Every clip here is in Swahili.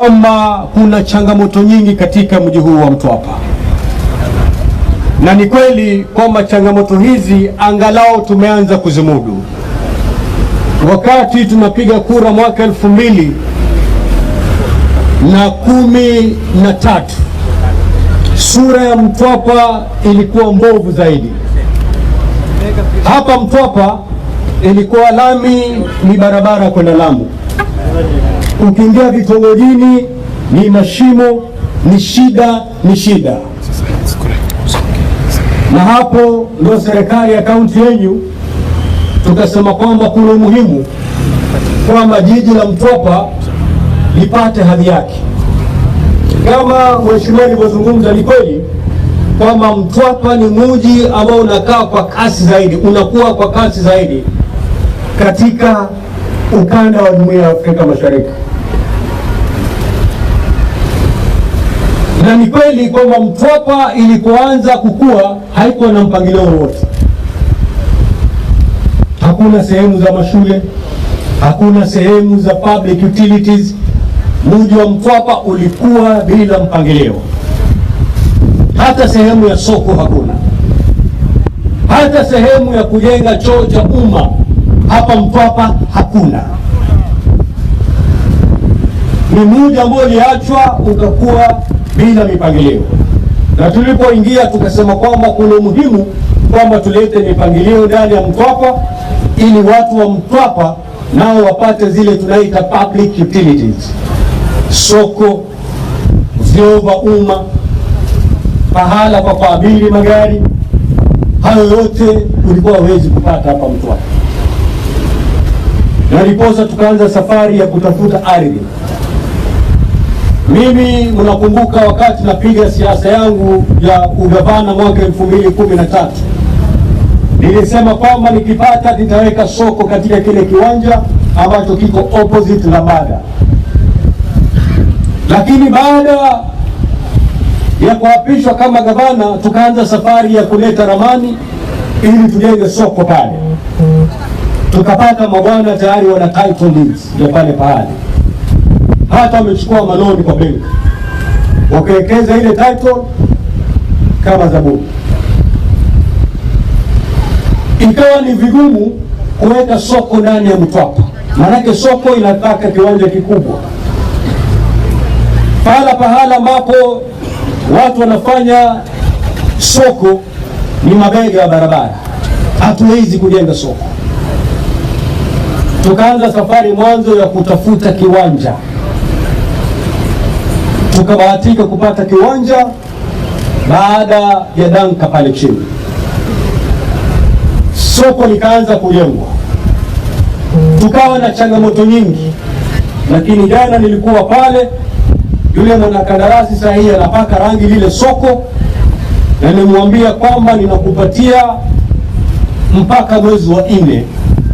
kwamba kuna changamoto nyingi katika mji huu wa Mtwapa, na ni kweli kwamba changamoto hizi angalau tumeanza kuzimudu. Wakati tunapiga kura mwaka 2013, sura ya Mtwapa ilikuwa mbovu zaidi. Hapa Mtwapa ilikuwa lami, ni barabara kwenda Lamu. Ukiingia vitongojini ni mashimo, ni shida. Na hapo ndio serikali ya kaunti yenu tukasema kwamba kuna umuhimu kwamba jiji la Mtwapa lipate hadhi yake. Kama mheshimiwa alivyozungumza, ni kweli kwamba Mtwapa ni mji ambao unakaa kwa kasi zaidi, unakuwa kwa kasi zaidi katika ukanda wa Jumuiya ya Afrika Mashariki. Na ni kweli kwamba Mtwapa ilipoanza kukua haikuwa na mpangilio wowote. Hakuna sehemu za mashule, hakuna sehemu za public utilities. Mji wa Mtwapa ulikuwa bila mpangilio. Hata sehemu ya soko hakuna, hata sehemu ya kujenga choo cha umma hapa Mtwapa hakuna. Ni mji ambao uliachwa ukakuwa bila mipangilio, na tulipoingia tukasema kwamba kuna umuhimu kwamba tulete mipangilio ndani ya Mtwapa ili watu wa Mtwapa nao wapate zile tunaita public utilities, soko, vyoo vya umma, pahala pa kuabiri magari. Hayo yote ulikuwa hawezi kupata hapa Mtwapa, na ndiposa tukaanza safari ya kutafuta ardhi. Mimi mnakumbuka wakati napiga siasa yangu ya ugavana mwaka 2013, nilisema kwamba nikipata nitaweka soko katika kile kiwanja ambacho kiko opposite na Bada. Lakini baada ya kuapishwa kama gavana, tukaanza safari ya kuleta ramani ili tujenge soko pale. Tukapata mabwana tayari wana title deeds ya pale pahali, hata wamechukua maloni kwa benki, wakawekeza ile title kama zabuni. Ikawa ni vigumu kuweka soko ndani ya Mtwapa, maanake soko inataka kiwanja kikubwa. Pahala ambapo watu wanafanya soko ni mabega ya barabara, hatuwezi kujenga soko. Tukaanza safari mwanzo ya kutafuta kiwanja, tukabahatika kupata kiwanja baada ya danka pale chini. Soko likaanza kujengwa, tukawa na changamoto nyingi, lakini jana nilikuwa pale, yule mwanakandarasi sahihi anapaka rangi lile soko, na nimwambia kwamba ninakupatia mpaka mwezi wa 4.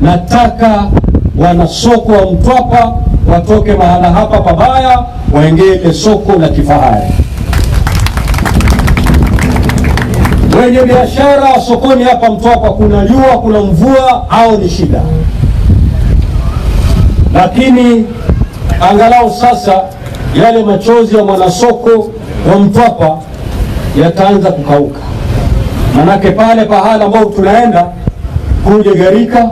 Nataka wanasoko wa Mtwapa watoke mahala hapa pabaya waingie ile soko la kifahari. Wenye biashara sokoni hapa Mtwapa, kuna jua, kuna mvua au ni shida, lakini angalau sasa yale machozi ya mwanasoko wa Mtwapa yataanza kukauka. Manake pale pahala ambao tunaenda kuje Garika,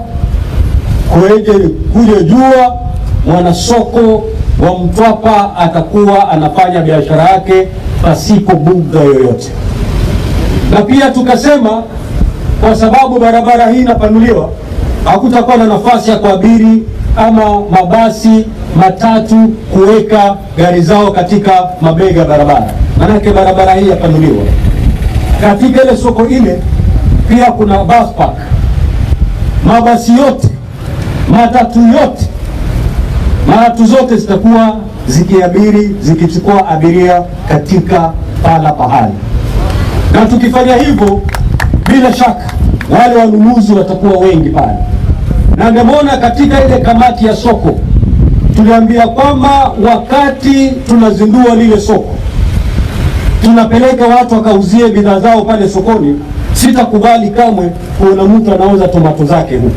kuje jua, mwanasoko wa Mtwapa atakuwa anafanya biashara yake pasipo bughudha yoyote. Na pia tukasema kwa sababu barabara hii inapanuliwa, hakutakuwa na nafasi ya kuabiri ama mabasi matatu kuweka gari zao katika mabega ya barabara, manake barabara hii yapanuliwa. Katika ile soko ile pia kuna bus park, mabasi yote, matatu zote zitakuwa zikiabiri, zikichukua abiria katika pahali. Na tukifanya hivyo, bila shaka wale wanunuzi watakuwa wengi pale. Na ndio katika ile kamati ya soko tuliambia kwamba wakati tunazindua lile soko, tunapeleka watu wakauzie bidhaa zao pale sokoni. Sitakubali kamwe kuona mtu anauza tomato zake huko.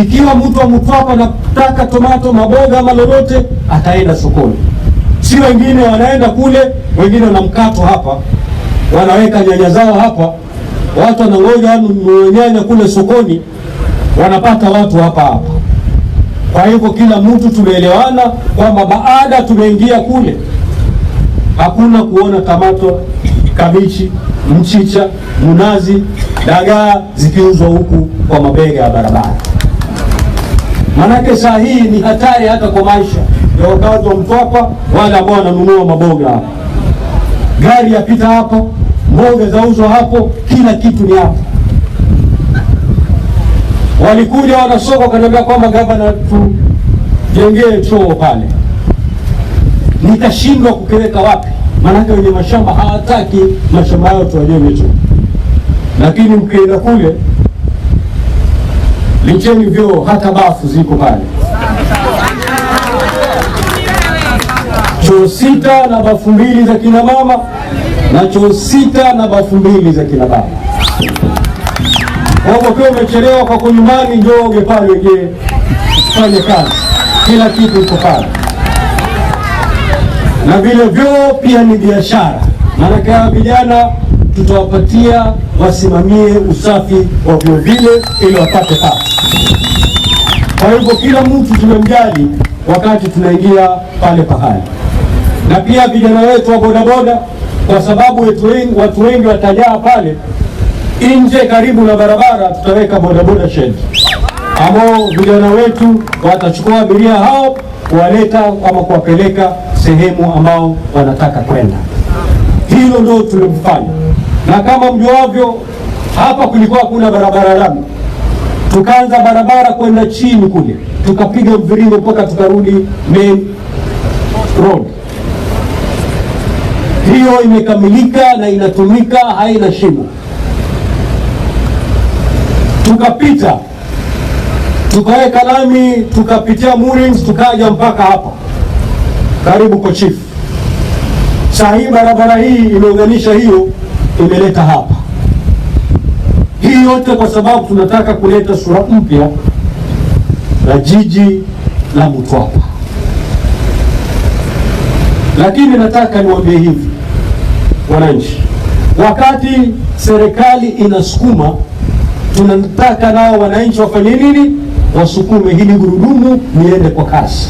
Ikiwa mtu wa Mtwapa anataka tomato, maboga ama lolote, ataenda sokoni. Si wengine wanaenda kule, wengine wana mkato hapa, wanaweka nyanya zao hapa, watu wanangoja nyanya kule sokoni, wanapata watu hapa hapa. Kwa hivyo kila mtu tumeelewana kwamba baada tumeingia kule, hakuna kuona tomato, kabichi, mchicha, mnazi, dagaa zikiuzwa huku kwa mabega ya barabara. Manake saa hii ni hatari hata kwa maisha ya wakazi wa Mtwapa, wale ambao wananunua maboga hapa. Gari yapita hapo, mboga zauzwa hapo, kila kitu ni hapo. Walikuja wanasoko wakaniambia kwamba gavana, tujengee choo pale. Nikashindwa kukiweka wapi, manake wenye mashamba hawataki mashamba yao tuwajenge choo. Lakini mkienda kule, licheni vyoo, hata bafu ziko pale. Choo 6 na bafu 2 za kina mama, na choo 6 na bafu 2 za kina baba. Kwa hivyo umechelewa kwa nyumbani, njoo oge pale, uje fanye kazi, kila kitu iko pale. Na vile vyoo pia ni biashara, maana kwa vijana tutawapatia wasimamie usafi wa vyoo vile ili wapate kazi. Kwa hivyo kila mtu tumemjali wakati tunaingia pale pahali. Na pia vijana wetu wa bodaboda, kwa sababu watu wengi watajaa pale nje karibu na barabara, tutaweka bodaboda shed ambao vijana wetu watachukua abiria hao kuwaleta ama kuwapeleka sehemu ambao wanataka kwenda. Hilo ndio tulifanya. Na kama mjuavyo, hapa kulikuwa kuna barabara lami, tukaanza barabara kwenda chini kule, tukapiga mviringo mpaka tukarudi main road. Hiyo imekamilika na inatumika, haina shimo. Tukapita, tukaweka lami, tukapitia moorings, tukaja mpaka hapa karibu kwa chief. Saa hii barabara hii imeunganisha, hiyo imeleta hapa. Hii yote kwa sababu tunataka kuleta sura mpya la jiji la Mtwapa. Lakini nataka niwaambie hivi wananchi, wakati serikali inasukuma, tunataka nao wananchi wafanye nini? Wasukume hili gurudumu niende kwa kasi.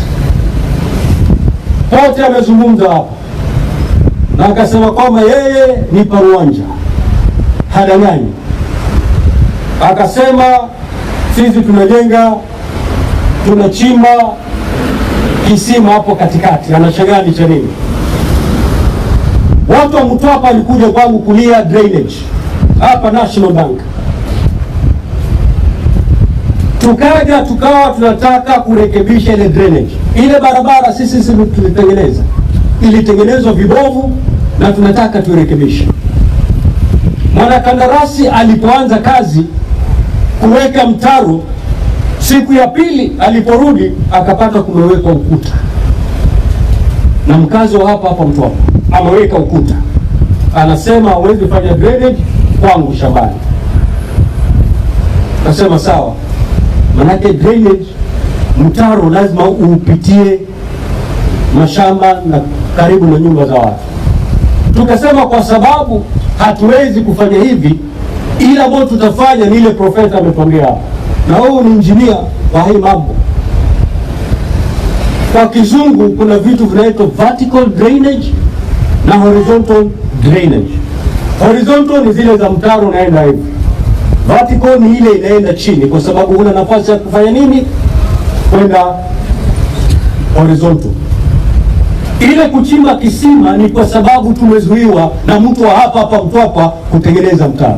Pote amezungumza hapa na akasema kwamba yeye ni paruanja, hadanganyi. Akasema sisi tunajenga, tunachimba kisima hapo katikati, anashagani cha nini? Watu wa Mtwapa walikuja kwangu kulia drainage hapa National Bank. Tukaja tukawa tunataka kurekebisha ile drainage. Ile barabara sisi tulitengeneza, ilitengenezwa vibovu na tunataka turekebishe. Mwanakandarasi alipoanza kazi kuweka mtaro, siku ya pili aliporudi akapata kumewekwa ukuta. Na mkazi wa hapa Mtwapa ameweka ukuta, anasema hawezi fanya drainage kwangu shambani. Nasema sawa, manake drainage, mtaro lazima upitie mashamba na karibu na nyumba za watu. Tukasema kwa sababu hatuwezi kufanya hivi, ila ambao tutafanya ni ile profesa ametuambia hapa, na huyu ni engineer wa hii mambo. Kwa kizungu kuna vitu vinaitwa vertical drainage na horizontal drainage. Horizontal ni zile za mtaro unaenda hivi. Vertical ni ile inaenda chini kwa sababu huna nafasi ya kufanya nini? Kwenda horizontal. Ile kuchimba kisima ni kwa sababu tumezuiwa na mtu wa hapa Mtwapa kutengeneza mtaro.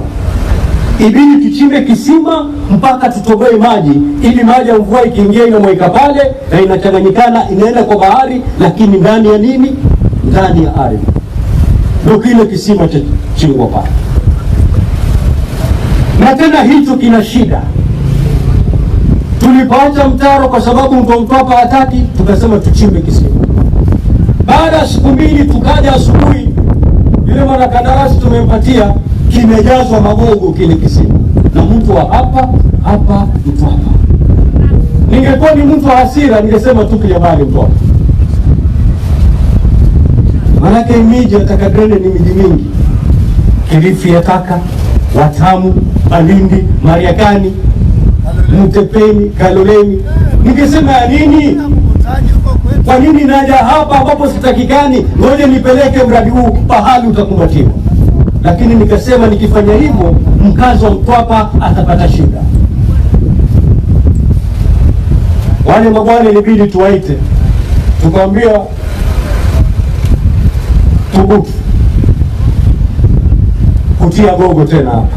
Ibidi tuchimbe kisima mpaka tutoboe maji, ili maji ya mvua ikiingia inamweka pale na inachanganyikana inaenda kwa bahari, lakini ndani ya nini? Ndani ya ardhi. Ndio kile kisima cha chimbwa pale. Na tena hicho kina shida. Tulipoacha mtaro kwa sababu mtu wa Mtwapa hataki, tukasema tuchimbe kisima. Baada ya siku mbili tukaja asubuhi, yule mwanakandarasi tumempatia, kimejazwa magogo kile kisima, na mtu wa hapa Mtwapa. Ningekuwa ni mtu wa hasira, ningesema tupilia mbali Mtwapa. Manake miji yataka drainage ni miji mingi. Kilifi yataka, Watamu, Malindi, Mariakani, Mtepeni, Kaloleni. Ningesema ya nini? Kwa nini naja hapa ambapo sitakikani? Ngoja nipeleke mradi huu pahali utakumbatiwa. Lakini nikasema nikifanya hivyo, mkazi wa Mtwapa atapata shida. Wale mabwana ilibidi tuwaite, tukamwambia thubutu kutia gogo tena hapa,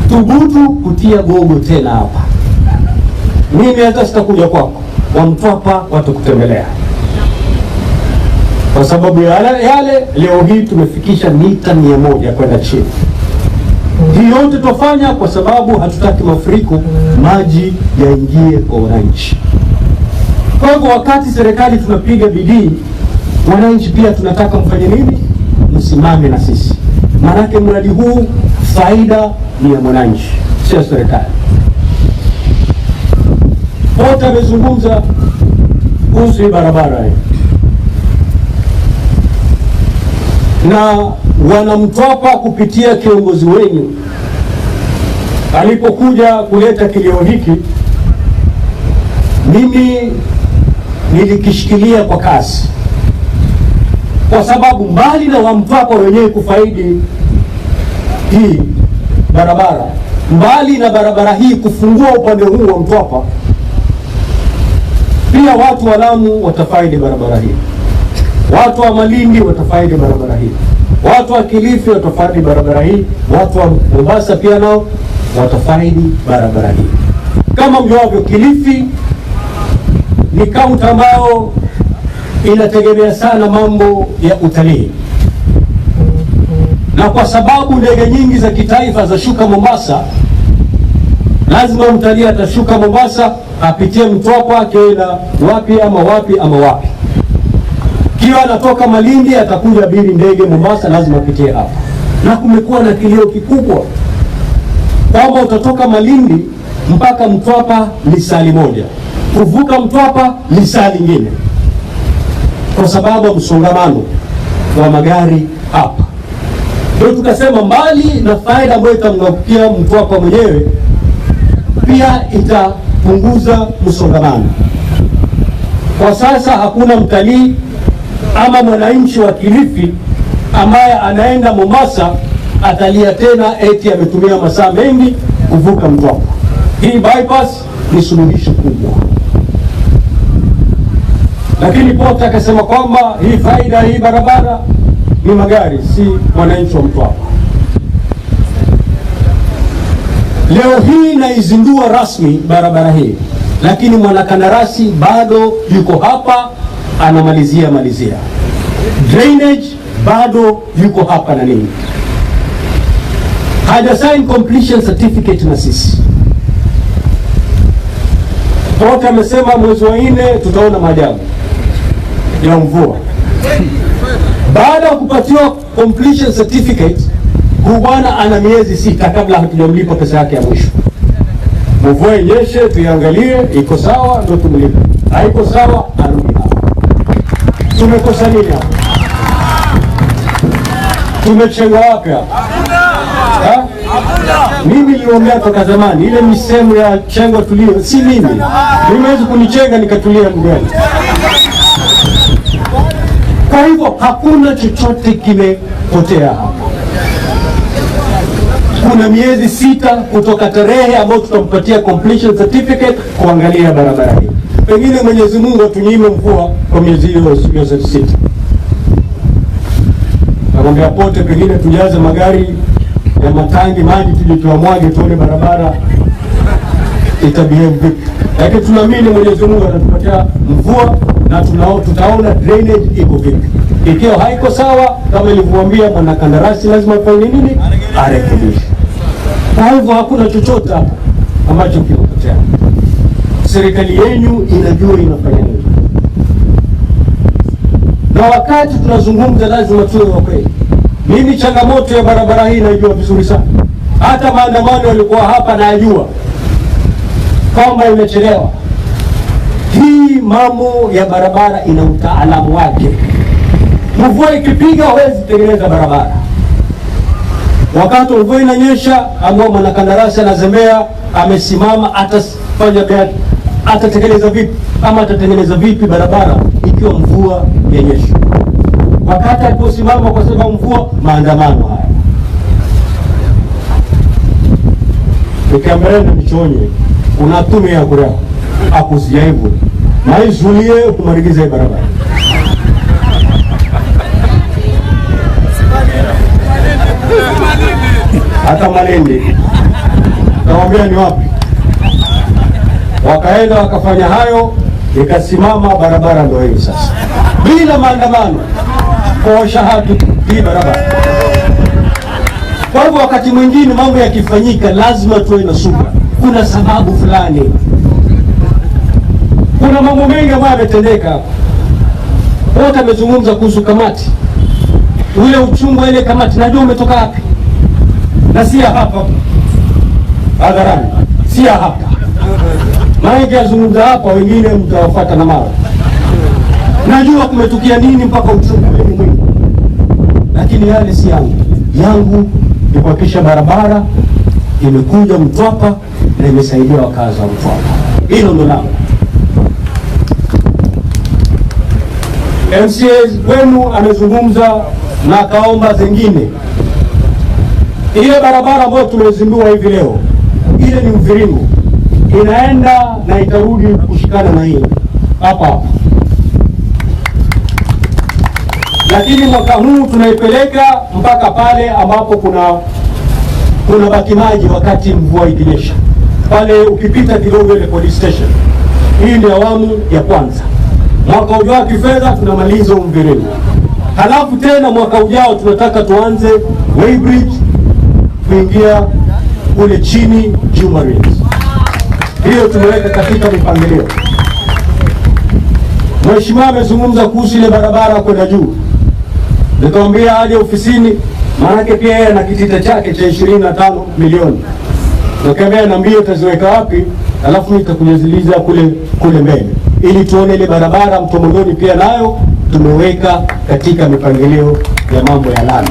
thubutu kutia gogo tena hapa. Mimi hata sitakuja kwako, wa Mtwapa watakutembelea. Kwa sababu yale leo hii tumefikisha mita 100 kwenda chini. Hii yote tufanya kwa sababu hatutaki mafuriko, maji yaingie kwa wananchi. Kwa hivyo wakati serikali tunapiga bidii, wananchi pia tunataka mfanye nini? Msimame na sisi. Maanake mradi huu faida ni ya mwananchi, sio serikali. Wote amezungumza kuhusu barabara hii. Na wana Mtwapa kupitia kiongozi wenu alipokuja kuleta kilio hiki, mimi nilikishikilia kwa kasi, kwa sababu mbali na wa Mtwapa wenyewe kufaidi hii barabara, mbali na barabara hii kufungua upande huu wa Mtwapa, pia watu wa Lamu watafaidi barabara hii, watu wa Malindi watafaidi barabara hii, watu wa Kilifi watafaidi barabara hii, watu wa Mombasa pia nao watafaidi barabara hii. Kama mjuavyo, Kilifi ni kaunti ambayo inategemea sana mambo ya utalii, na kwa sababu ndege nyingi za kitaifa za shuka Mombasa, lazima mtalii atashuka Mombasa apitie Mtwapa akienda wapi ama wapi ama wapi. Kiwa anatoka Malindi atakuja bili ndege Mombasa, lazima apitie hapa. Na kumekuwa na kilio kikubwa kwamba utatoka Malindi mpaka Mtwapa lisali moja, kuvuka Mtwapa lisali lingine, kwa sababu ya msongamano wa magari hapa. Ndio tukasema mbali na faida ambayo itamngakia Mtwapa mwenyewe, pia itapunguza msongamano. Kwa sasa hakuna mtalii ama mwananchi wa Kilifi ambaye anaenda Mombasa atalia tena eti ametumia masaa mengi kuvuka Mtwapa. Hii bypass ni suluhisho kubwa. Lakini Pota akasema kwamba hii faida hii barabara ni magari, si wananchi wa Mtwapa. Leo hii naizindua rasmi barabara hii, lakini mwanakandarasi bado yuko hapa anamalizia. Drainage bado yuko hapa na nini, haja sign completion certificate na sisi. Pota amesema mwezi wa 4 tutaona maajabu ya mvua. Baada ya kupatiwa completion certificate, bwana ana miezi 6 kabla hatujamlipa pesa yake ya mwisho. Mvua inyeshe, tuiangalie iko sawa ndio tumlipe, haiko sawa arudi hapa. Tumekosa nini hapa? Tumechenga wapi hapa? Mimi niliongea toka zamani, ile misemo ya chengo tulio, si mimi. Nimeweza kunichenga nikatulia mgani. Kwa hivyo hakuna chochote kimepotea hapa. Kuna miezi 6 kutoka tarehe ambayo tutampatia completion certificate kuangalia barabara hii. Pengine Mwenyezi Mungu atunyime mvua kwa miezi hiyo 6. Nakwambia Pote, pengine tujaze magari ya matangi maji tuje tuamwage tuone barabara itabehave vipi. Lakini tunaamini Mwenyezi Mungu atatupatia mvua na tutaona drainage iko vipi. Ikiwa haiko sawa, kama nilivyowaambia, mwanakandarasi lazima afanye nini? Arekebishe. Kwa hivyo hakuna chochote hapa ambacho kimepotea. Serikali yenu inajua inafanya nini. Na wakati tunazungumza lazima tuwe wa kweli. Mimi changamoto ya barabara hii najua vizuri sana. Hata maandamano yalikuwa hapa najua. kwamba imechelewa. Hii mambo ya barabara ina utaalamu wake. Mvua ikipiga huwezi tengeneza barabara. Wakati mvua inanyesha, ambao mwanakandarasi anazembea, amesimama, atatekeleza vipi ama atatengeneza vipi barabara ikiwa mvua yanyesha? Wakati aliposimama kwa sababu mvua, maandamano haya. Nikiambia nichonye unatumia kura akusia hivyo maizulie kumarigiza barabara. Hata Malindi nawaambia ni wapi, wakaenda wakafanya hayo, ikasimama barabara. Ndio hii sasa, bila maandamano kwa shahadu hii barabara. Kwa hivyo wakati mwingine mambo yakifanyika lazima tuwe na subira. Kuna sababu fulani, kuna mambo mengi ambayo yametendeka hapa. Wote amezungumza kuhusu kamati, ule uchungu ile kamati, najua umetoka wapi, na si hapa hadharani, si hapa. Maana yazungumza hapa, wengine mtawafuata na mara. Najua kumetukia nini mpaka uchungu ni mwingi, lakini yale si yangu. Yangu ni kuhakikisha barabara imekuja Mtwapa na imesaidia wakazi wa Mtwapa. Hilo ndo langu. MCA wenu amezungumza na akaomba zingine. Ile barabara ambayo tumezindua hivi leo, ile ni mviringo, inaenda na itarudi kushikana na hii hapa. Lakini mwaka huu tunaipeleka mpaka pale ambapo kuna baki maji wakati mvua ikinyesha. Pale ukipita kidogo ile police station. Hii ni awamu ya kwanza. Mwaka ujao kifedha tunamaliza mviringo. Halafu tena mwaka ujao tunataka tuanze Weybridge kuingia kule chini Jumarines. Hiyo tumeweka katika mipangilio. Mheshimiwa amezungumza kuhusu ile barabara kwenda juu. Nikamwambia aje ofisini, maana pia yeye ana kitita chake cha 25 milioni. Nikamwambia niambie utaziweka wapi, alafu nitakujaziliza kule mbele. Ili tuone ile barabara Mtomondoni pia nayo tumeweka katika mipangilio ya mambo ya lami.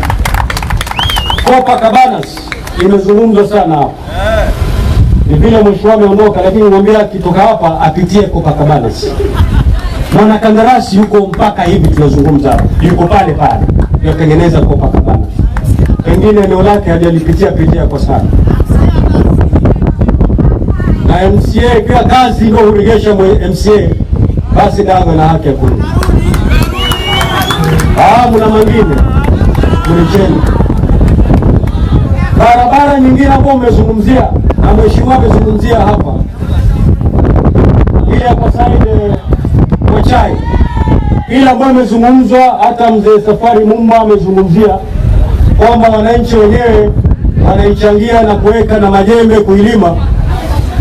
Copacabana imezungumzwa sana hapa. Ni vile mheshimiwa ameondoka, lakini nimwambia akitoka hapa apitie Copacabana. Mwana kandarasi yuko mpaka hivi tunazungumza, yuko pale yatengeneza Copacabana. Pengine eneo lake hajalipitia kwa sana. Na MCA kwa kazi ndio huregesha MCA, basi dawa na haki ya kurudi. Mna mangine kulicheni. Barabara nyingine ambayo umezungumzia na mheshimiwa amezungumzia hapa, ile hapa side Mochai, ile ambayo imezungumzwa, hata mzee Safari Mumba amezungumzia kwamba wananchi wenyewe wanaichangia na kuweka na majembe kuilima.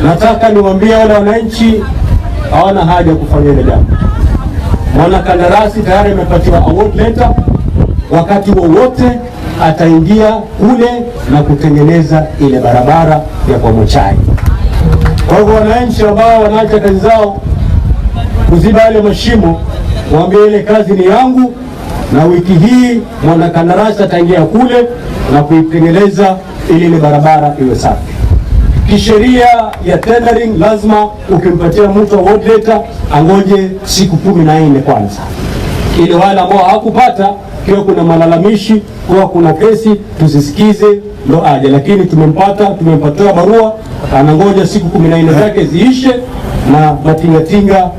Nataka niwaambie wale wananchi hawana haja kufanya ile jambo. Mwana kandarasi tayari amepatiwa award letter, wakati wowote ataingia kule na kutengeneza ile barabara ya kwa Mochai. Kwa hivyo wananchi ambao wanaacha kazi zao kuziba ile mashimo, waambie ile kazi ni yangu, na wiki hii mwana kandarasi ataingia kule na kuitengeneza ili ile barabara iwe safi. Kisheria ya tendering lazima ukimpatia mtu award letter angoje siku 14 kwanza, ili wale ambao hakupata kiwa kuna malalamishi, kwa kuna kesi tusisikize ndo aje. Lakini tumempatia barua, anangoja siku 14 zake ziishe na matingatinga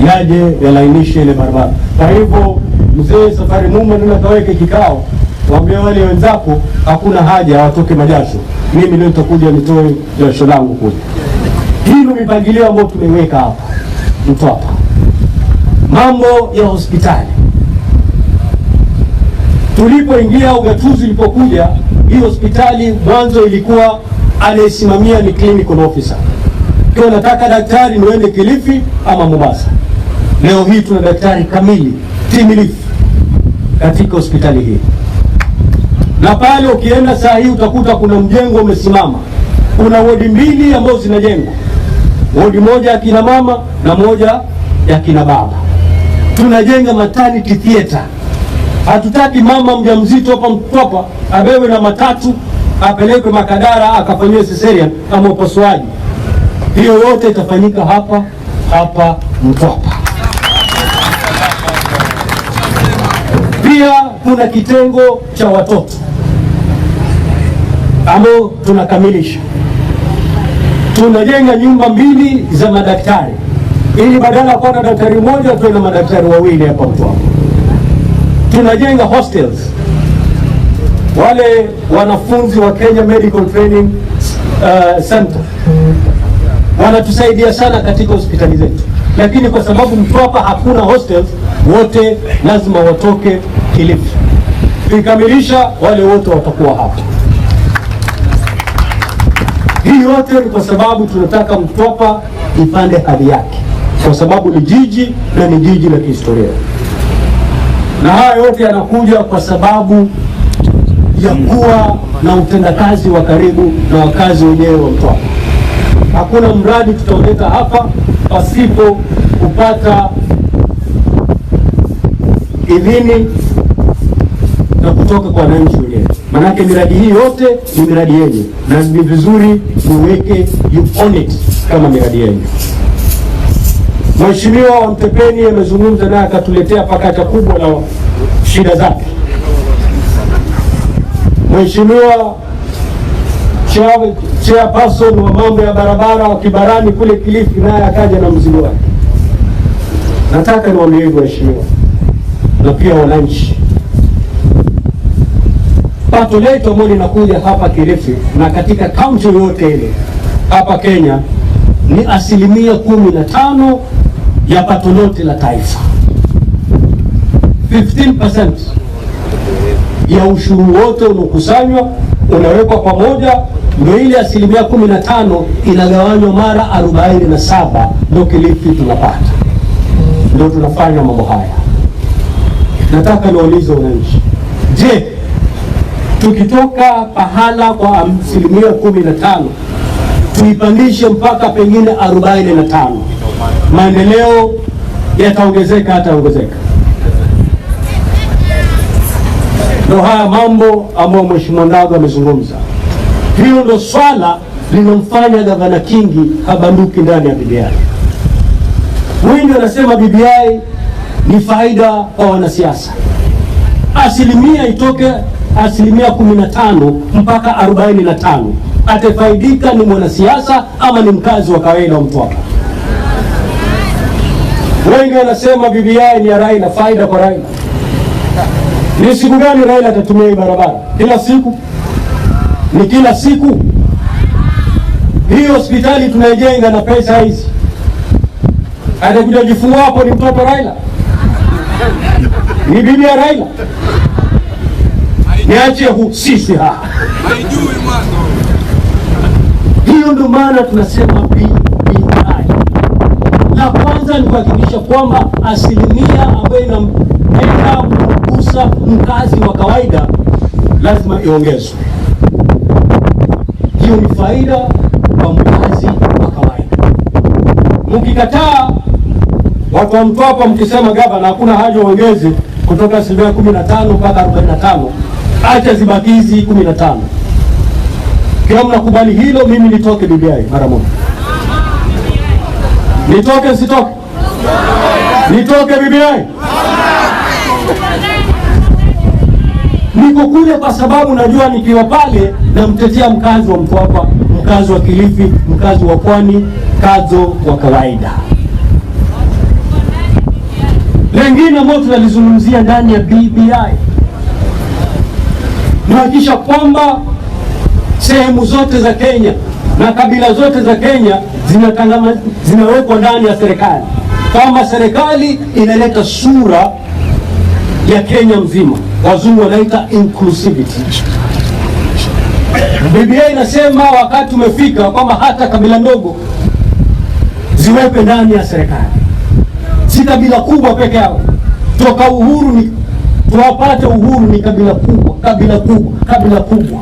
yaje yalainishe ile barabara. Kwa hivyo mzee Safari Mumba ndio ataweke kikao, waambie wale wenzako hakuna haja watoke majasho, mimi leo nitakuja nitoe jasho langu kule. Hilo mipangilio ambayo tumeweka hapa Mtwapa. Mambo ya hospitali, tulipoingia ugatuzi ulipokuja, hii hospitali mwanzo ilikuwa anayesimamia ni clinical officer. Kwa nataka daktari niende Kilifi ama Mombasa. Leo hii tuna daktari kamili, timilifu katika hospitali hii. Na pale ukienda saa hii utakuta kuna mjengo umesimama. Kuna wodi 2 ambazo zinajengwa. wodi moja ya kina mama na moja ya kina baba. Tunajenga maternity theater. Hatutaki mama mjamzito hapa Mtwapa abewe na matatu apelekwe Makadara akafanyiwe cesarean kama upasuaji. Hiyo yote itafanyika hapa Mtwapa. Pia kuna kitengo cha watoto ambao tunakamilisha. Tunajenga nyumba 2 za madaktari ili badala ya kuwa na daktari mmoja tuwe na madaktari 2 hapa Mtwapa. Tunajenga hostels. Wale wanafunzi wa Kenya Medical Training Center wanatusaidia sana katika hospitali zetu, lakini kwa sababu Mtwapa hakuna hostels, wote lazima watoke Kilifi. Tukikamilisha wale wote watakuwa hapa. Hii yote ni kwa sababu tunataka Mtwapa ipande hadhi yake, kwa sababu ni jiji na ni jiji la kihistoria. Na haya yote yanakuja kwa sababu ya kuwa na utendakazi wa karibu na wakazi wenyewe wa Mtwapa. Hakuna mradi tutaoleta hapa pasipo kupata idhini na kutoka kwa wananchi wenyewe. Manake miradi hii yote ni miradi yenye, na ni vizuri muweke you own it kama miradi yenye. Mheshimiwa wa Mtepeni amezungumza naye akatuletea pakata kubwa la shida zake. Mheshimiwa chairperson wa mambo ya barabara wa Kibarani kule Kilifi naye akaja na mzigo wake. Nataka niwaambie hivyo waheshimiwa na pia wananchi, pato letu ambalo linakuja hapa Kilifi na katika kaunti yote ile hapa Kenya ni 15% ya pato lote la taifa. 15% ya ushuru wote unaokusanywa unawekwa pamoja, ndio ile 15% inagawanywa mara 47, ndio Kilifi tunapata. Ndio tunafanya mambo haya. Nataka niulize wananchi, je, tukitoka pahala kwa 15% tuipandishe mpaka pengine 45, maendeleo yataongezeka hataongezeka? Ndio haya mambo ambayo Mheshimiwa Ndago amezungumza. Hiyo ndio swala linomfanya Gavana Kingi habanduki ndani ya BBI. Wengi wanasema BBI ni faida kwa wanasiasa. Asilimia itoke 15% mpaka 45. Atafaidika ni mwanasiasa ama ni mkazi wa kawaida wa Mtwapa? Wengi wanasema BBI ni ya Raila, faida kwa Raila. Ni siku gani Raila atatumia hii barabara? Kila siku? Ni kila siku? Hii hospitali tunajenga na pesa hizi, atakuja jifungua hapo ni mtoto Raila? Ni bibi ya Raila? Niache sisi haijui mwanzo. Hiyo ndio maana tunasema BBI. La kwanza ni kuhakikisha kwamba asilimia ambayo inaenda kugusa mkazi wa kawaida lazima iongezwe. Hiyo ni faida kwa mkazi wa kawaida. Mkikataa, watu wa Mtwapa mkisema gavana hakuna haja uongeze kutoka 15% mpaka 45, acha zibakizi 15. Kama mnakubali hilo, mimi nitoke BBI mara moja. Nitoke sitoke? Nitoke BBI? Niko kule kwa sababu najua nikiwa pale namtetea mkazi wa Mtwapa, mkazi wa Kilifi, mkazi wa Pwani, kazo wa kawaida. Lengine ambalo tunalizungumzia ndani ya BBI ni hakikisha kwamba sehemu zote za Kenya na kabila zote za Kenya zinawekwa ndani ya serikali, kama serikali inaleta sura ya Kenya mzima. Wazungu wanaita inclusivity. BBI inasema wakati umefika kwamba hata kabila ndogo ziwekwe ndani ya serikali, si kabila kubwa peke yao. Toka uhuru ni tuwapate uhuru ni kabila kubwa, kabila kubwa, kabila kubwa.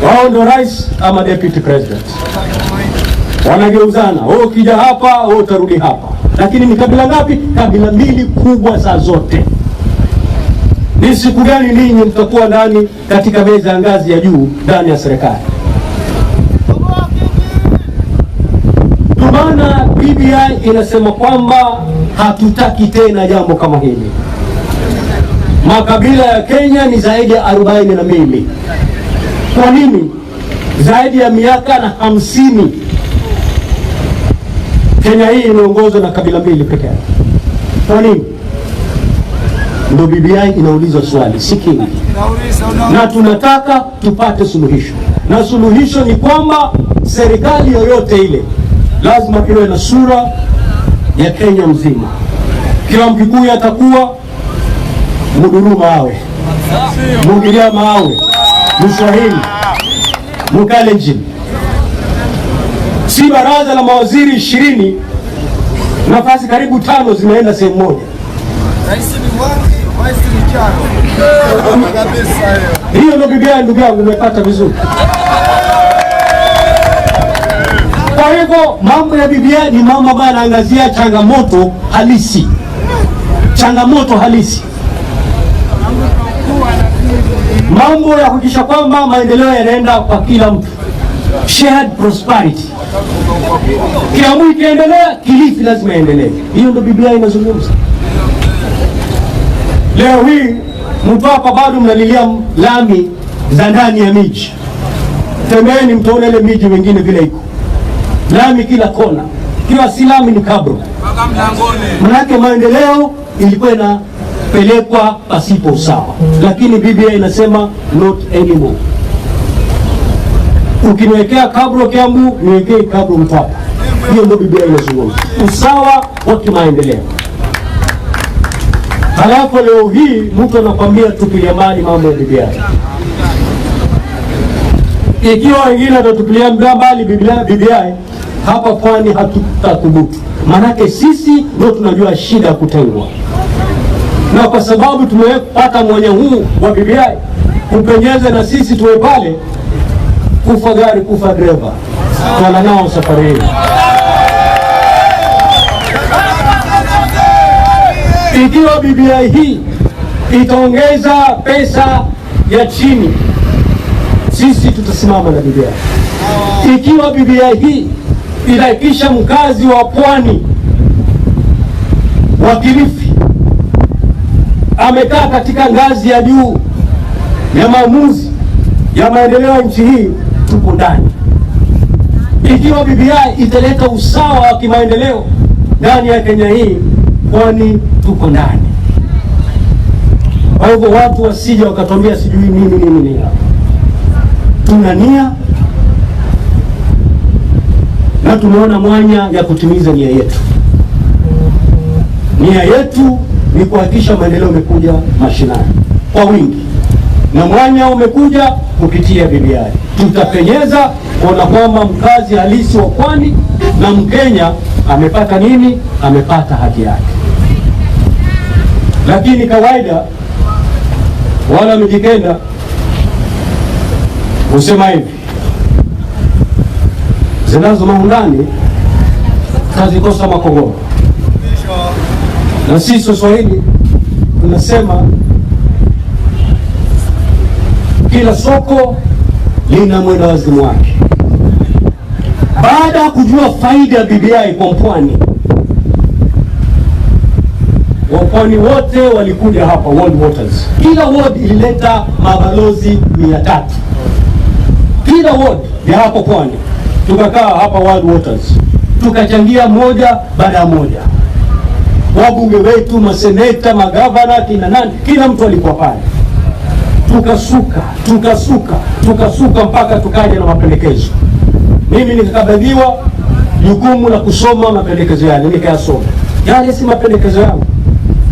Wao ndio rais ama deputy president. Wanageuzana, wewe ukija hapa, wewe utarudi hapa. Lakini ni kabila ngapi? Kabila mbili kubwa za zote. Ni siku gani ninyi mtakuwa ndani katika meza ya ngazi ya juu ndani ya serikali? Ndio maana BBI inasema kwamba hatutaki tena jambo kama hili. Makabila ya Kenya ni zaidi ya 42. Kwa nini? Zaidi ya miaka na 50 Kenya hii inaongozwa na kabila mbili pekee yake. Kwa nini? Ndio BBI inaulizwa swali, si kingi. Na tunataka tupate suluhisho. Na suluhisho ni kwamba serikali yoyote ile lazima iwe na sura ya Kenya mzima. Kila Mkikuyu atakuwa Muduruma awe, Mugiriama awe, Mswahili, Mkalenjin. Si baraza la mawaziri 20, nafasi karibu 5 zinaenda sehemu moja. Hiyo ndio BBI, ndugu yangu, umepata vizuri. Kwa hivyo mambo ya BBI ni mambo ambayo yanaangazia changamoto halisi, changamoto halisi, mambo ya kuhakikisha kwamba maendeleo yanaenda kwa kila mtu, shared prosperity. Kiambu ikiendelea, Kilifi lazima iendelee. Hiyo ndio BBI inazungumza. Leo hii Mtwapa bado mnalilia lami za ndani ya miji. Tembeeni mtaona ile miji mingine vile iko lami kila kona, kila si lami ni kabro. Manake maendeleo ilikuwa inapelekwa pasipo usawa, lakini BBI inasema not anymore. Ukiniwekea kabro Kiambu, niwekee kabro Mtwapa. Hiyo ndio BBI inazungumza, usawa wa kimaendeleo. Halafu leo hii mtu anakwambia tupilia mbali mambo ya BBI. Ikiwa wengine watatupilia mbali BBI, hapa pwani hatutathubutu. Manake sisi ndio tunajua shida ya kutengwa. Na kwa sababu tumepata mwanya huu wa BBI, kupenyeze na sisi tuwe pale, kufa gari kufa dereva. Tuana nao safari hii. Ikiwa BBI hii itaongeza pesa ya chini, sisi tutasimama na BBI. Ikiwa BBI hii itahakikisha mkazi wa pwani wa Kilifi amekaa katika ngazi ya juu ya maamuzi ya maendeleo ya nchi hii, tuko ndani. Ikiwa BBI italeta usawa wa kimaendeleo ndani ya Kenya hii, pwani tuko ndani. Kwa hivyo watu wasije wakatuambia sijui nini. Tuna nia na tumeona mwanya ya kutimiza nia yetu. Nia yetu ni kuhakikisha maendeleo umekuja mashinani kwa wingi, na mwanya umekuja kupitia BBI. Tutapenyeza kuona kwamba mkazi halisi wa pwani na Mkenya amepata nini? Amepata haki yake. Lakini kawaida wala Mijikenda husema hivi, zinazo maundani kazikosa makongoro. Na sisi Waswahili tunasema kila soko lina mwenda wazimu wake. Baada ya kujua faida ya BBI kwa pwani, wapwani wote walikuja hapa World Waters. Kila ward ilileta mabalozi 300. Kila ward ya hapo pwani tukakaa hapa World Waters, tukachangia moja baada ya moja. Wabunge wetu, maseneta, magavana, kina nani, kila mtu alikuwa pale. Tukasuka mpaka tukaja na mapendekezo. Mimi nikakabidhiwa jukumu la kusoma mapendekezo yale, nikayasoma. Yale si mapendekezo yangu,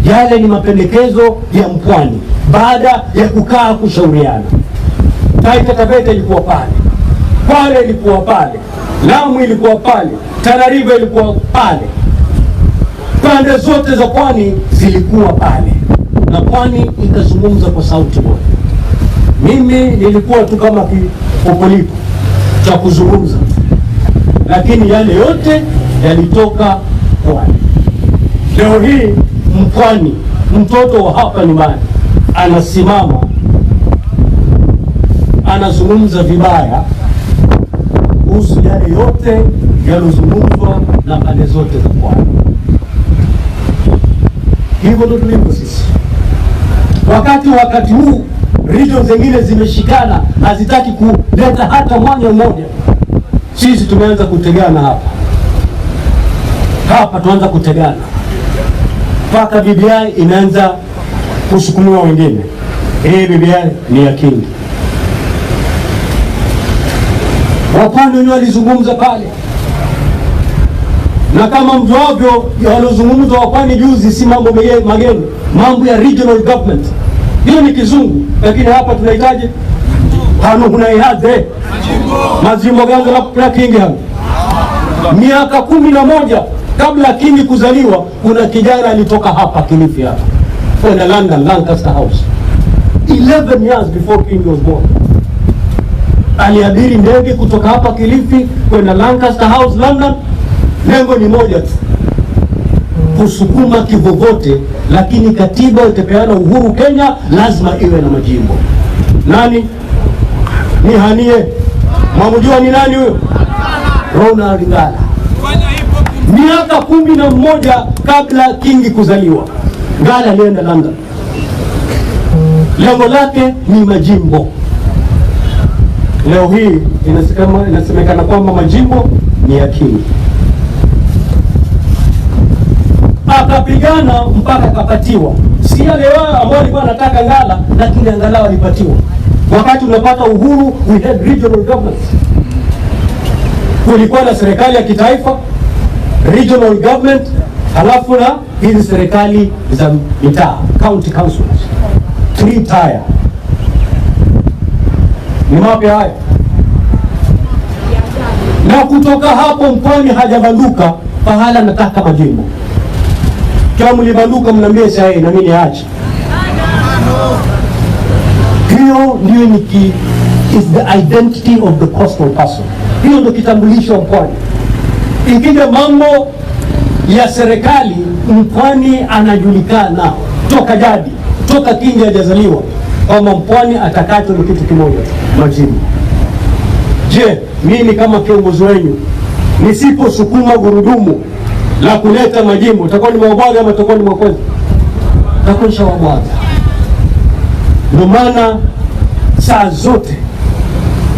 yale ni mapendekezo ya mpwani baada ya kukaa kushauriana. Taita Taveta ilikuwa pale, Kwale ilikuwa pale, Lamu ilikuwa pale, Tana River ilikuwa pale, pande zote za pwani zilikuwa pale, na pwani ikazungumza kwa sauti moja. Mimi nilikuwa tu kama kipopolipo cha kuzungumza, lakini yale yote yalitoka Pwani. Leo hii Mpwani, mtoto wa hapa nyumbani, anasimama anazungumza vibaya kuhusu yale yote yalozungumzwa na pande zote za Pwani. Hivyo ndio tulivyo sisi. Wakati huu region zingine zimeshikana, hazitaki kuleta hata mwanya mmoja. Sisi tumeanza kutegana hapa tuanza kutegana mpaka BBI inaanza kusukumiwa wengine. Hii BBI ni ya Kingi. Wapwani wenyewe walizungumza pale, na kama mjuavyo waliozungumza Wapwani juzi si mambo mageni, mambo ya regional government. Hiyo ni kizungu, lakini hapa tunahitaji hanuhunaihadhe majimbo gangu la Kingi hapa. Miaka 11 kabla Kingi kuzaliwa, kuna kijana alitoka hapa Kilifi hapa kwenda London, Lancaster House. 11 years before King was born, aliabiri ndege kutoka hapa Kilifi kwenda Lancaster House London. Lengo ni moja tu, kusukuma kivovote, lakini katiba itapeana uhuru Kenya, lazima iwe na majimbo. Nani ni hanie? Mwamjua ni nani huyo? Ronald Ngala. Miaka 11 kabla Kingi kuzaliwa, Ngala alienda London. Lengo lake ni majimbo. Leo hii inasemekana kwamba majimbo ni ya Kingi. Akapigana mpaka akapatiwa. Si yale wao ambao walikuwa wanataka Ngala, lakini angalau walipatiwa. Wakati unapata uhuru, we had regional governments. Kulikuwa na serikali ya kitaifa, regional government, halafu na hizi serikali za mitaa, county councils, 3 tier. Ni mapya haya. Na kutoka hapo Mpwani hajabanduka pahala nataka majimbo. Kama mlibanduka mnaambia sasa na mimi niache. Hiyo ndio is the identity of the coastal person. Hiyo ndio kitambulisho wa Mpwani. Ikija mambo ya serikali, Mpwani anajulikana toka jadi, toka Kingi hajazaliwa, kwamba Mpwani atakacho ni kitu kimoja, majimbo. Je, mimi kama kiongozi wenu nisiposukuma gurudumu la kuleta majimbo, itakuwa ni mabwaga ama itakuwa ni mwakwezi? Itakuwa ni mabwaga. Ndio maana saa zote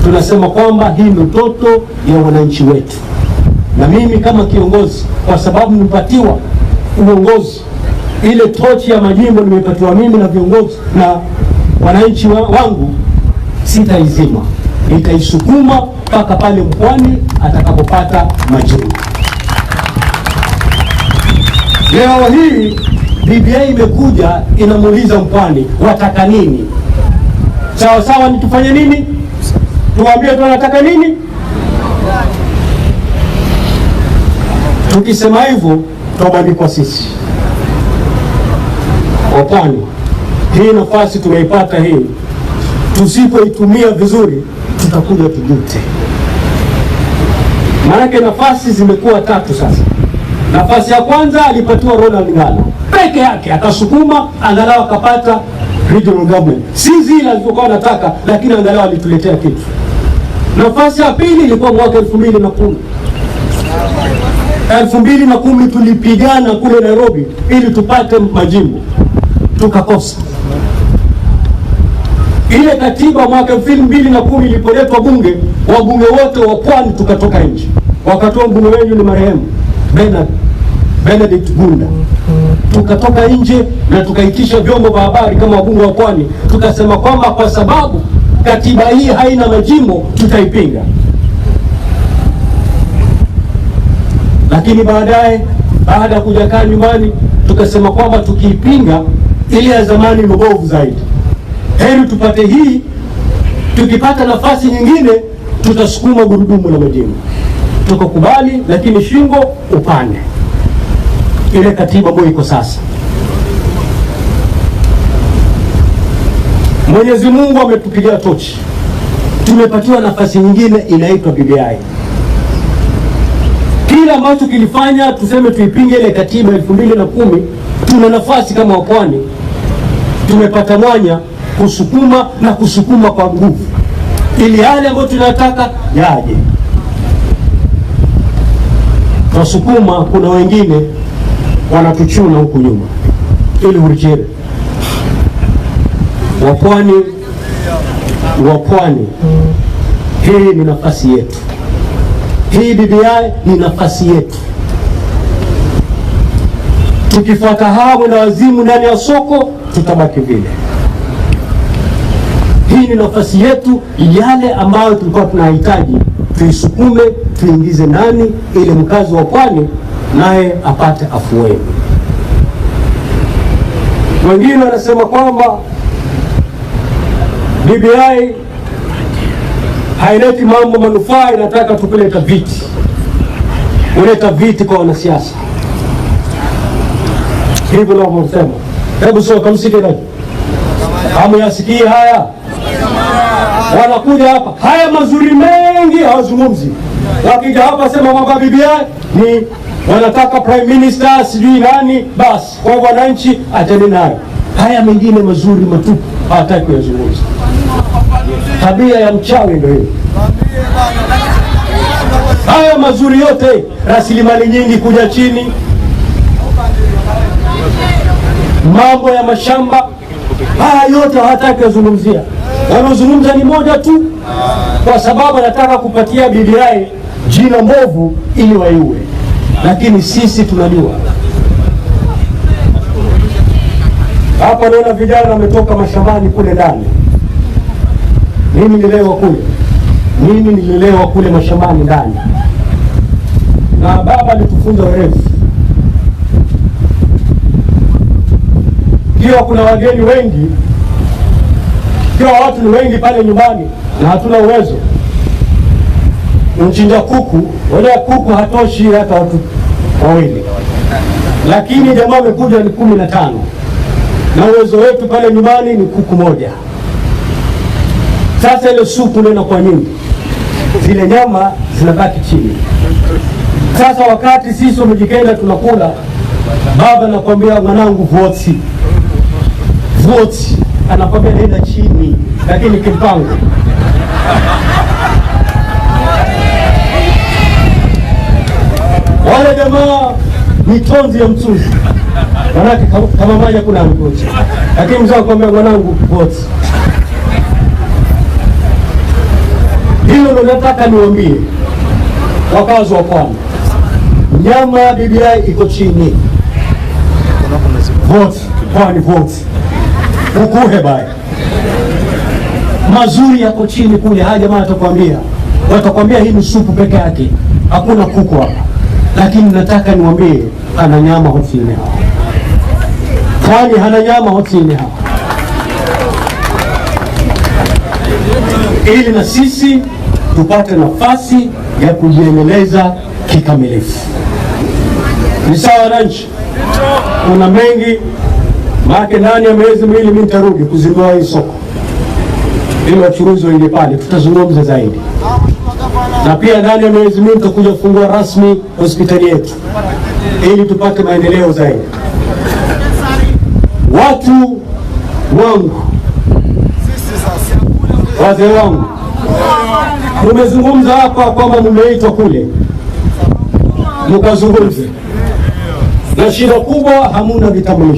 tunasema kwamba hii ndio ndoto ya wananchi wetu. Na mimi kama kiongozi, kwa sababu nimepatiwa uongozi, ile tochi ya majimbo nimepatiwa mimi na viongozi na wananchi wangu, sitaizima. Nitaisukuma mpaka pale Mpwani atakapopata majimbo. Leo hii BBI imekuja inamuuliza Mpwani wataka nini? Sawa sawa, ni tufanye nini? Tuambie tunataka nini? Tukisema hivyo tutabandikwa sisi. Wapwani, hii nafasi tumeipata hii, tusipoitumia vizuri tutakuja tujute. Maana nafasi zimekuwa 3 sasa. Nafasi ya kwanza alipatiwa Ronald Ngala peke yake, akasukuma angalau akapata regional government. Si zile alizokuwa anataka, lakini angalau alituletea kitu. Nafasi ya pili ilikuwa mwaka 2010. 2010 tulipigana kule Nairobi ili tupate majimbo, tukakosa. Ile katiba mwaka 2010 ilipoletwa bunge, wabunge wote wa Pwani tukatoka nje. Wakatoa mbunge wenyu ni marehemu Benedict Gunda. Tukatoka nje na tukaitisha vyombo vya habari kama wabunge wa Pwani, tukasema kwamba kwa sababu katiba hii haina majimbo tutaipinga. Lakini baadaye, baada ya kuja kaa nyumbani, tukasema kwamba tukiipinga ile ya zamani ni mbovu zaidi. Heri tupate hii, tukipata nafasi nyingine tutasukuma gurudumu la majimbo. Tukakubali, lakini shingo upande. Ile katiba ambayo iko sasa. Mwenyezi Mungu ametupigia tochi. Tumepatiwa nafasi nyingine inaitwa BBI. kile ambacho kilifanya tuseme tuipinge ile katiba 2010, tuna nafasi kama wapwani, tumepata mwanya kusukuma kwa nguvu ili yale ambayo tunataka yaje. Tunasukuma, kuna wengine wanatuchuna huku nyuma ili urejere. Wapwani, hii ni nafasi yetu. Hii BBI ni nafasi yetu. Tukifuata hawa na wazimu ndani ya soko, tutabaki vile. Hii ni nafasi yetu, yale ambayo tulikuwa tunahitaji tuisukume, tuingize ndani, ili mkazi wa pwani naye apate afueni. Wengine wanasema kwamba BBI haileti mambo manufaa, inataka tukuleta viti. Uleta viti kwa wanasiasa. Hivyo ndio wanasema. Hebu sio kamsike nani? Hamu yasikie haya. Wanakuja hapa, haya mazuri mengi hawazungumzi. Wakija hapa sema mambo ya BBI ni wanataka prime minister sijui nani, basi kwa wananchi atende nayo. Haya mengine mazuri matupu hawataki kuyazungumza. Tabia ya mchawi ndio hiyo. Haya mazuri yote, rasilimali nyingi kuja chini, mambo ya mashamba, haya yote hawataki kuzungumzia. Wanazungumza ni moja tu, kwa sababu anataka kupatia BBI jina mbovu ili waiue. Lakini sisi tunajua. Hapa naona vijana wametoka mashambani kule ndani. Mimi nilelewa kule mashambani ndani. Na baba alitufunza urefu. Kiwa kuna wageni wengi, kiwa watu ni wengi pale nyumbani na hatuna uwezo, unchinja kuku, wale kuku hatoshi hata watu wawili. Lakini jamaa wamekuja ni 15. Na uwezo wetu pale nyumbani ni kuku moja. Sasa ile supu nena kwa nyingi, zile nyama zinabaki chini. Sasa wakati sisi tumejikenda tunakula, baba anakuambia mwanangu voti, anakwambia nenda chini, lakini kimpango. Wale jamaa ni tonzi ya mchuzi. Manake kama maji kuna mkochi. Lakini mzee anakuambia mwanangu voti. Hilo ndo nataka niwaambie wakazi wa pwani. Nyama ya BBI iko chini. Vote, pwani vote. Ukuhe baya. Mazuri yako chini kule, haja jamaa watakwambia hii ni supu peke yake. Hakuna kuku hapa. Lakini nataka niwaambie ana nyama hotini hapa. Pwani hana nyama hotini hapa. Ili na sisi tupate nafasi ya kujiendeleza kikamilifu. Ni sawa wananchi? Kuna mengi, maana ndani ya miezi miwili mimi nitarudi kuzindua hii soko. Ili wachuruzi waingie pale, tutazungumza zaidi. Na pia ndani ya miezi miwili tutakuja kufungua rasmi hospitali yetu ili tupate maendeleo zaidi. Watu wangu, wazee wangu, tumezungumza hapa kwamba mmeitwa kule mkazungumze, na shida kubwa hamuna vitambulisho.